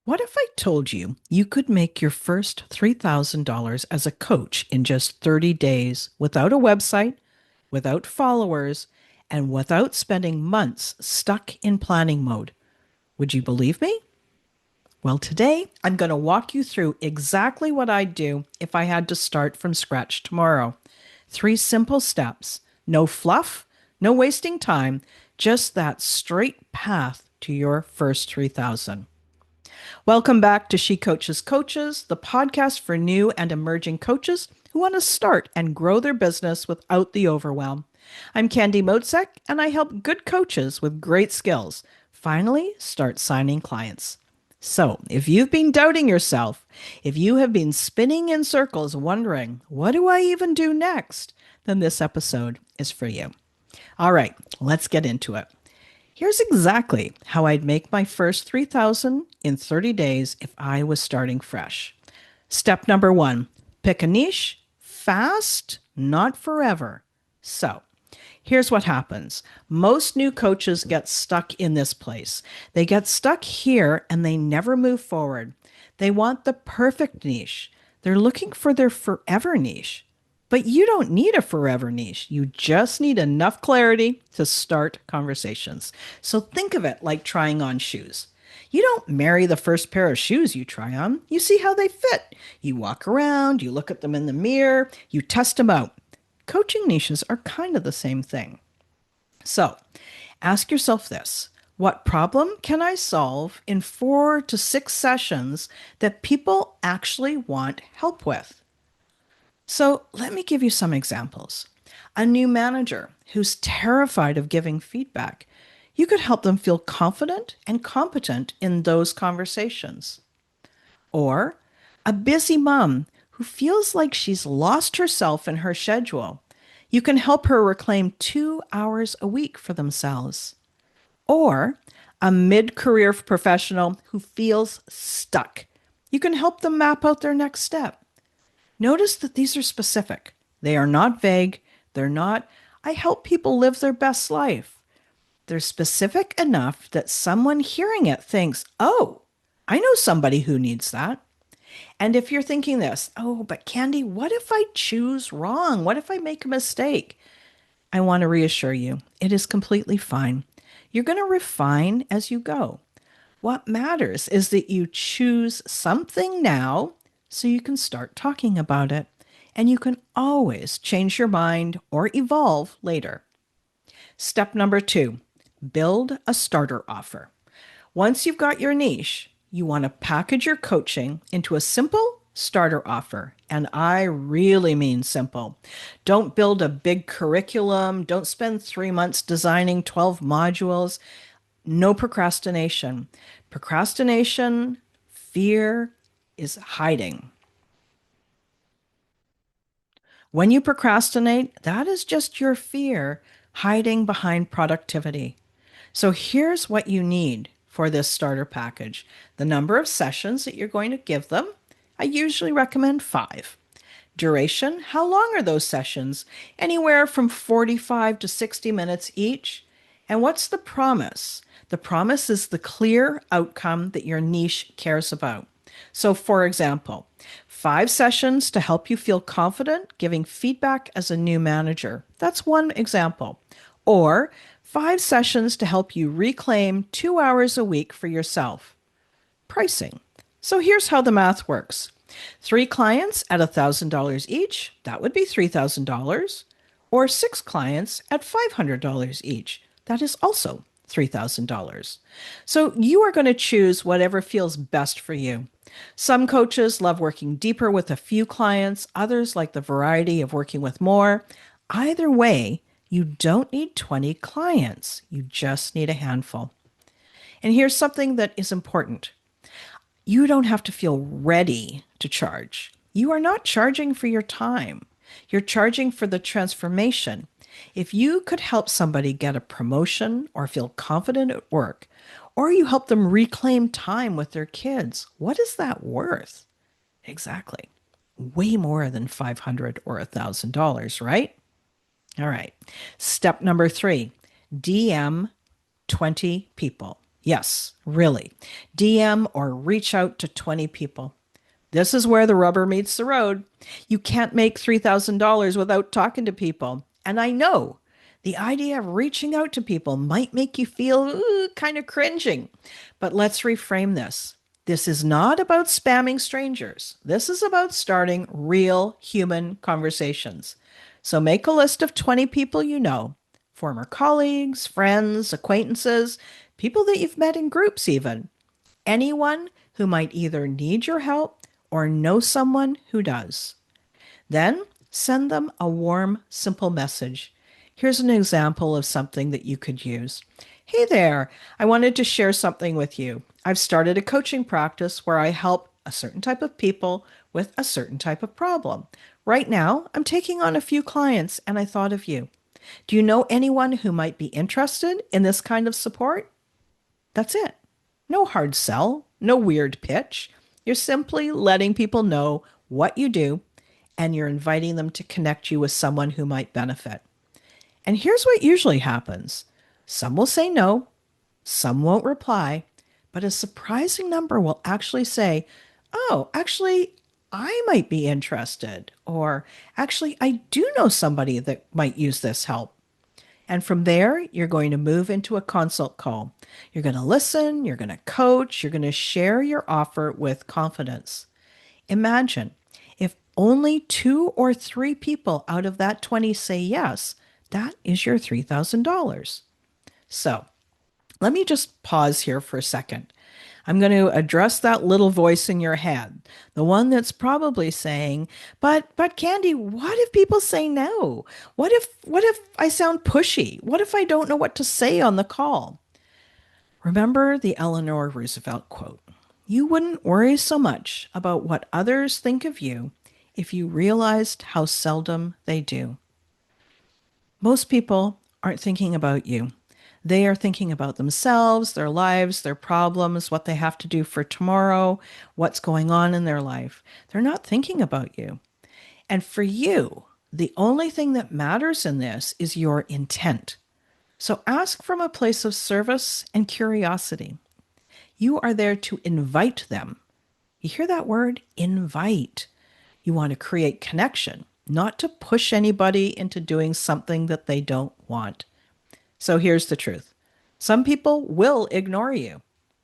What if I told you you could make your first $3,000 as a coach in just 30 days without a website, without followers, and without spending months stuck in planning mode? Would you believe me? Well, today I'm going to walk you through exactly what I'd do if I had to start from scratch tomorrow. Three simple steps, no fluff, no wasting time, just that straight path to your first 3,000. Welcome back to She Coaches Coaches, the podcast for new and emerging coaches who want to start and grow their business without the overwhelm. I'm Candy Motzek, and I help good coaches with great skills finally start signing clients. So, if you've been doubting yourself, if you have been spinning in circles wondering, what do I even do next? Then this episode is for you. All right, let's get into it. Here's exactly how I'd make my first 3,000 in 30 days if I was starting fresh. Step number 1, pick a niche, fast, not forever. So, here's what happens. Most new coaches get stuck in this place. They get stuck here and they never move forward. They want the perfect niche. They're looking for their forever niche. But you don't need a forever niche. You just need enough clarity to start conversations. So think of it like trying on shoes. You don't marry the first pair of shoes you try on. You see how they fit. You walk around, you look at them in the mirror, you test them out. Coaching niches are kind of the same thing. So ask yourself this. What problem can I solve in 4 to 6 sessions that people actually want help with? So let me give you some examples. A new manager who's terrified of giving feedback. You could help them feel confident and competent in those conversations. Or a busy mom who feels like she's lost herself in her schedule. You can help her reclaim 2 hours a week for themselves. Or a mid career professional who feels stuck. You can help them map out their next step. Notice that these are specific. They are not vague. They're not, I help people live their best life. They're specific enough that someone hearing it thinks, oh, I know somebody who needs that. And if you're thinking this, oh, but Candy, what if I choose wrong? What if I make a mistake? I want to reassure you, it is completely fine. You're going to refine as you go. What matters is that you choose something now so you can start talking about it. And you can always change your mind or evolve later. Step number 2, build a starter offer. Once you've got your niche, you want to package your coaching into a simple starter offer. And I really mean simple. Don't build a big curriculum. Don't spend 3 months designing 12 modules. No procrastination. Procrastination, fear is hiding. When you procrastinate, that is just your fear hiding behind productivity. So here's what you need for this starter package. The number of sessions that you're going to give them. I usually recommend 5. Duration, how long are those sessions? Anywhere from 45 to 60 minutes each. And what's the promise? The promise is the clear outcome that your niche cares about. So, for example, 5 sessions to help you feel confident giving feedback as a new manager. That's one example. Or 5 sessions to help you reclaim 2 hours a week for yourself. Pricing. So here's how the math works. 3 clients at $1,000 each, that would be $3,000. Or 6 clients at $500 each. That is also $3,000. So you are going to choose whatever feels best for you. Some coaches love working deeper with a few clients. Others like the variety of working with more. Either way, you don't need 20 clients. You just need a handful. And here's something that is important. You don't have to feel ready to charge. You are not charging for your time. You're charging for the transformation. If you could help somebody get a promotion or feel confident at work, or you help them reclaim time with their kids, what is that worth? Exactly. Way more than $500 or $1,000, right? All right. Step number 3, DM 20 people. Yes, really. DM or reach out to 20 people. This is where the rubber meets the road. You can't make $3,000 without talking to people. And I know the idea of reaching out to people might make you feel kind of cringing. But let's reframe this. This is not about spamming strangers. This is about starting real human conversations. So make a list of 20 people you know, former colleagues, friends, acquaintances, people that you've met in groups, even anyone who might either need your help or know someone who does. Then send them a warm, simple message. Here's an example of something that you could use. Hey there, I wanted to share something with you. I've started a coaching practice where I help a certain type of people with a certain type of problem. Right now, I'm taking on a few clients and I thought of you. Do you know anyone who might be interested in this kind of support? That's it. No hard sell, no weird pitch. You're simply letting people know what you do and you're inviting them to connect you with someone who might benefit. And here's what usually happens: some will say no, some won't reply, but a surprising number will actually say, oh, actually, I might be interested. Or actually, I do know somebody that might use this help. And from there, you're going to move into a consult call. You're going to listen, you're going to coach, you're going to share your offer with confidence. Imagine if only two or three people out of that 20 say yes, that is your $3,000. So let me just pause here for a second. I'm going to address that little voice in your head, the one that's probably saying, but Candy, what if people say no? What if I sound pushy? What if I don't know what to say on the call? Remember the Eleanor Roosevelt quote. You wouldn't worry so much about what others think of you if you realized how seldom they do. Most people aren't thinking about you. They are thinking about themselves, their lives, their problems, what they have to do for tomorrow, what's going on in their life. They're not thinking about you. And for you, the only thing that matters in this is your intent. So ask from a place of service and curiosity. You are there to invite them. You hear that word? Invite. You want to create connection, not to push anybody into doing something that they don't want. So here's the truth. Some people will ignore you.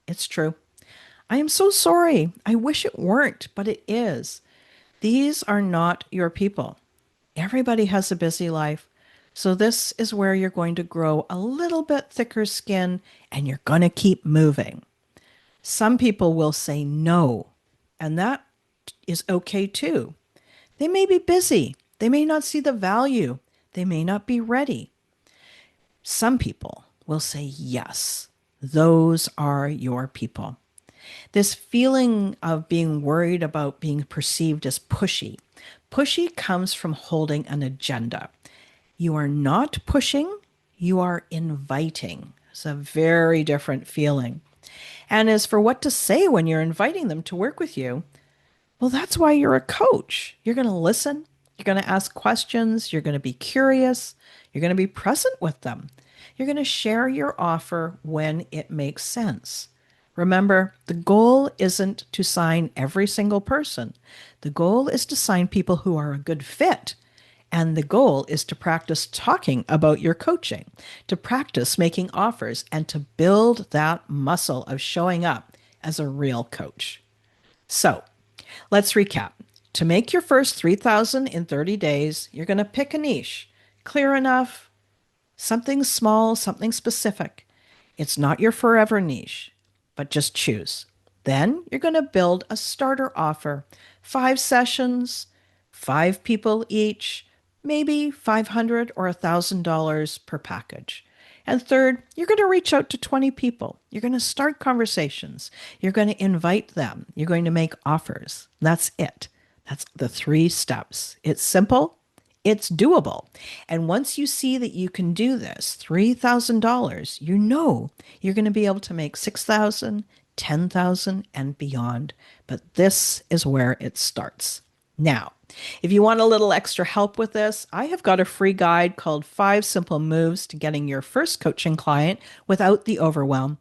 It's true. I am so sorry. I wish it weren't, but it is. These are not your people. Everybody has a busy life. So this is where you're going to grow a little bit thicker skin and you're going to keep moving. Some people will say no, and that is okay too. They may be busy. They may not see the value. They may not be ready. Some people will say yes. Those are your people. This feeling of being worried about being perceived as pushy. Pushy comes from holding an agenda. You are not pushing, you are inviting. It's a very different feeling. And as for what to say when you're inviting them to work with you, well, that's why you're a coach. You're going to listen, you're going to ask questions, you're going to be curious, you're going to be present with them. You're going to share your offer when it makes sense. Remember, the goal isn't to sign every single person. The goal is to sign people who are a good fit. And the goal is to practice talking about your coaching, to practice making offers, and to build that muscle of showing up as a real coach. So let's recap. To make your first 3,000 in 30 days, you're going to pick a niche, clear enough, something small, something specific. It's not your forever niche, but just choose. Then you're going to build a starter offer, 5 sessions, 5 people each, maybe $500 or $1,000 per package. And third, you're going to reach out to 20 people. You're going to start conversations. You're going to invite them. You're going to make offers. That's it. That's the 3 steps. It's simple. It's doable. And once you see that you can do this, $3,000, you know you're going to be able to make 6,000, 10,000, and beyond. But this is where it starts. Now, if you want a little extra help with this, I have got a free guide called 5 Simple Moves to Getting Your First Coaching Client Without the Overwhelm.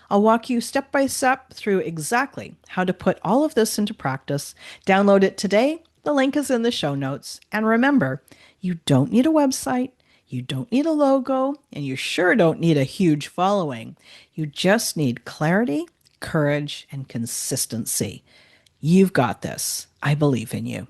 I'll walk you step by step through exactly how to put all of this into practice. Download it today. The link is in the show notes. And remember, you don't need a website, you don't need a logo, and you sure don't need a huge following. You just need clarity, courage, and consistency. You've got this. I believe in you.